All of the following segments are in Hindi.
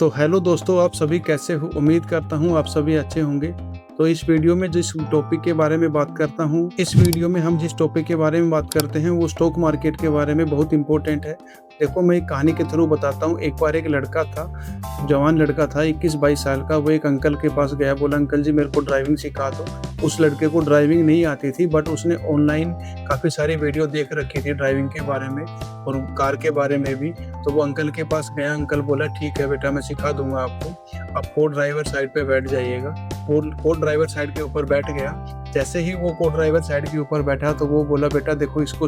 तो हेलो दोस्तों, आप सभी कैसे हो? उम्मीद करता हूँ आप सभी अच्छे होंगे। तो इस वीडियो में जिस टॉपिक के बारे में बात करता हूँ, इस वीडियो में हम जिस टॉपिक के बारे में बात करते हैं वो स्टॉक मार्केट के बारे में बहुत इम्पोर्टेंट है। देखो, मैं एक कहानी के थ्रू बताता हूँ। एक बार एक लड़का था, जवान लड़का था, 21-22 साल का। वो एक अंकल के पास गया, बोला अंकल जी मेरे को ड्राइविंग सिखा दो। उस लड़के को ड्राइविंग नहीं आती थी, बट उसने ऑनलाइन काफ़ी सारी वीडियो देख रखी थी ड्राइविंग के बारे में और कार के बारे में भी। तो वो अंकल के पास गया। अंकल बोला ठीक है बेटा, मैं सिखा दूंगा आपको, आप को ड्राइवर साइड पे बैठ जाइएगा। को ड्राइवर साइड के ऊपर बैठ गया। जैसे ही वो को ड्राइवर साइड के ऊपर बैठा तो वो बोला बेटा देखो, इसको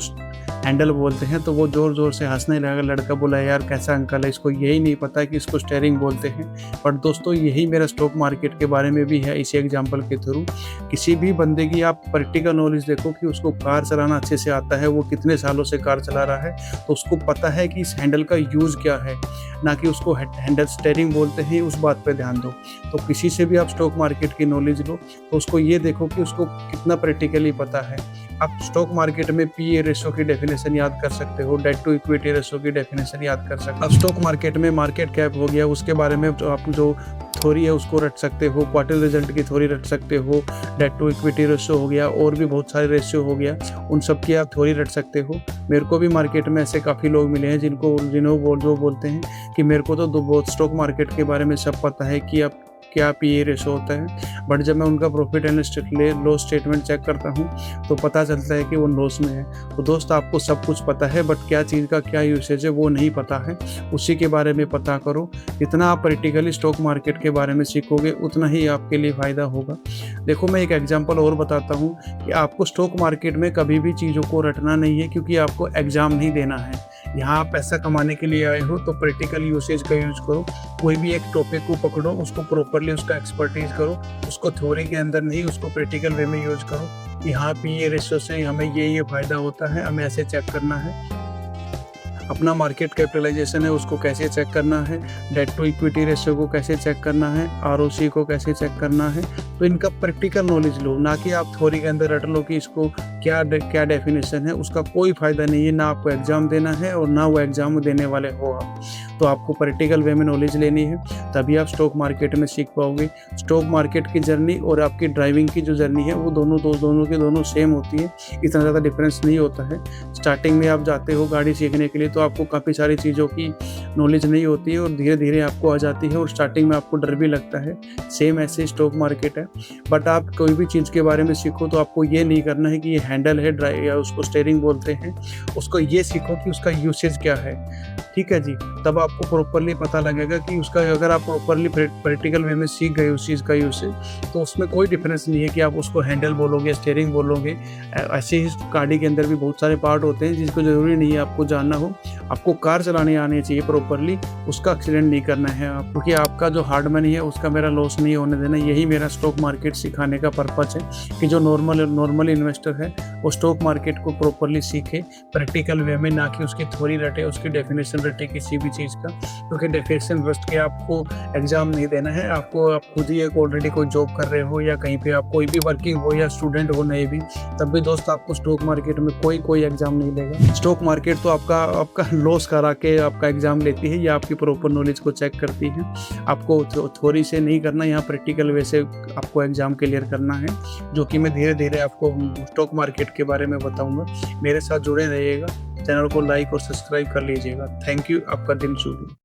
हैंडल बोलते हैं। तो वो जोर जोर से हंसने लगा। लड़का बोला यार कैसा अंकल है, इसको यही नहीं पता कि इसको स्टीयरिंग बोलते हैं। पर दोस्तों, यही मेरा स्टॉक मार्केट के बारे में भी है। इसी एग्जाम्पल के थ्रू किसी भी बंदे की आप प्रैक्टिकल नॉलेज देखो कि उसको कार चलाना अच्छे से आता है, वो कितने सालों से कार चला रहा है, तो उसको पता है कि इस हैंडल का यूज़ क्या है, ना कि उसको हैंडल स्टीयरिंग बोलते हैं। उस बात पे ध्यान दो। तो किसी से भी आप स्टॉक मार्केट की नॉलेज लो तो उसको ये देखो कि उसको कितना प्रैक्टिकली पता है। आप स्टॉक मार्केट में पीए रेशो की डेफिनेशन याद कर सकते हो, डेट टू इक्विटी रेशो की डेफिनेशन याद कर सकते हो। अब स्टॉक मार्केट में मार्केट कैप हो गया, उसके बारे में तो आप जो थ्योरी है उसको रट सकते हो, क्वार्टर रिजल्ट की थ्योरी रट सकते हो, डेट टू इक्विटी रेशो हो गया, और भी बहुत सारे रेशियो हो गया, उन सब की आप थ्योरी रट सकते हो। मेरे को भी मार्केट में ऐसे काफ़ी लोग मिले हैं जिन्हों जो बोलते हैं कि मेरे को तो बहुत स्टॉक मार्केट के बारे में सब पता है कि आप क्या पीए रेशो होता है, बट जब मैं उनका profit and loss statement check करता हूँ तो पता चलता है कि वो लॉस में है। तो दोस्त, आपको सब कुछ पता है बट क्या चीज़ का क्या यूसेज है वो नहीं पता है, उसी के बारे में पता करो। जितना आप प्रैक्टिकली स्टॉक मार्केट के बारे में सीखोगे उतना ही आपके लिए फ़ायदा होगा। देखो, मैं एक एग्जांपल और बताता हूँ कि आपको स्टॉक मार्केट में कभी भी चीज़ों को रटना नहीं है, क्योंकि आपको एग्ज़ाम नहीं देना है। यहाँ आप पैसा कमाने के लिए आए हो तो प्रैक्टिकल यूसेज का यूज़ करो। कोई भी एक टॉपिक को पकड़ो, उसको प्रॉपरली उसका एक्सपर्टीज करो, उसको थ्योरी के अंदर नहीं, उसको प्रैक्टिकल वे में यूज करो। यहाँ पे ये रेशो से हमें ये फ़ायदा होता है, हमें ऐसे चेक करना है। अपना मार्केट कैपिटलाइजेशन है उसको कैसे चेक करना है, डेट टू इक्विटी रेशियो को कैसे चेक करना है, आरओसी को कैसे चेक करना है। तो इनका प्रैक्टिकल नॉलेज लो, ना कि आप थ्योरी के अंदर रट लो कि इसको क्या डेफिनेशन है। उसका कोई फ़ायदा नहीं है, ना आपको एग्ज़ाम देना है और ना वो एग्ज़ाम देने वाले हो आप। तो आपको प्रैक्टिकल वे में नॉलेज लेनी है, तभी आप स्टॉक मार्केट में सीख पाओगे। स्टॉक मार्केट की जर्नी और आपकी ड्राइविंग की जो जर्नी है वो दोनों सेम होती है, इतना ज़्यादा डिफरेंस नहीं होता है। स्टार्टिंग में आप जाते हो गाड़ी सीखने के लिए तो आपको काफ़ी सारी चीज़ों की नॉलेज नहीं होती है और धीरे धीरे आपको आ जाती है, और स्टार्टिंग में आपको डर भी लगता है। सेम ऐसे स्टॉक मार्केट है। बट आप कोई भी चीज़ के बारे में सीखो तो आपको ये नहीं करना है कि ये हैंडल है ड्राइव या उसको स्टीयरिंग बोलते हैं, उसको ये सीखो कि उसका यूसेज क्या है। ठीक है जी, तब आपको प्रॉपरली पता लगेगा कि उसका, अगर आप प्रॉपरली प्रैक्टिकल वे में सीख गए उस चीज़ का यूसेज तो उसमें कोई डिफरेंस नहीं है कि आप उसको हैंडल बोलोगे स्टीयरिंग बोलोगे। ऐसे ही गाड़ी के अंदर भी बहुत सारे पार्ट होते हैं जिसको ज़रूरी नहीं है आपको जानना हो। आपको कार चलाने आनी चाहिए प्रॉपरली, उसका एक्सीडेंट नहीं करना है आप, क्योंकि आपका जो हार्ड मनी है उसका मेरा लॉस नहीं होने देना। यही मेरा स्टॉक मार्केट सिखाने का पर्पस है कि जो नॉर्मल इन्वेस्टर है वो स्टॉक मार्केट को प्रॉपरली सीखे प्रैक्टिकल वे में, ना कि उसकी थ्योरी रटे, उसकी डेफिनेशन रटे किसी भी चीज़ का। क्योंकि डेफिनेशन रट के आपको एग्जाम नहीं देना है। आपको, आप खुद ही एक ऑलरेडी कोई जॉब कर रहे हो या कहीं पे आप कोई भी वर्किंग हो या स्टूडेंट हो नए भी, तब भी दोस्त आपको स्टॉक मार्केट में कोई एग्जाम नहीं लेगा। स्टॉक मार्केट तो आपका लॉस करा के आपका एग्जाम लेती है या आपकी प्रॉपर नॉलेज को चेक करती है। आपको थ्योरी से नहीं करना, यहाँ प्रैक्टिकल वे से आपको एग्जाम क्लियर करना है, जो कि मैं धीरे धीरे आपको स्टॉक मार्केट के बारे में बताऊंगा। मेरे साथ जुड़े रहिएगा, चैनल को लाइक और सब्सक्राइब कर लीजिएगा। थैंक यू, आपका दिन शुभ हो।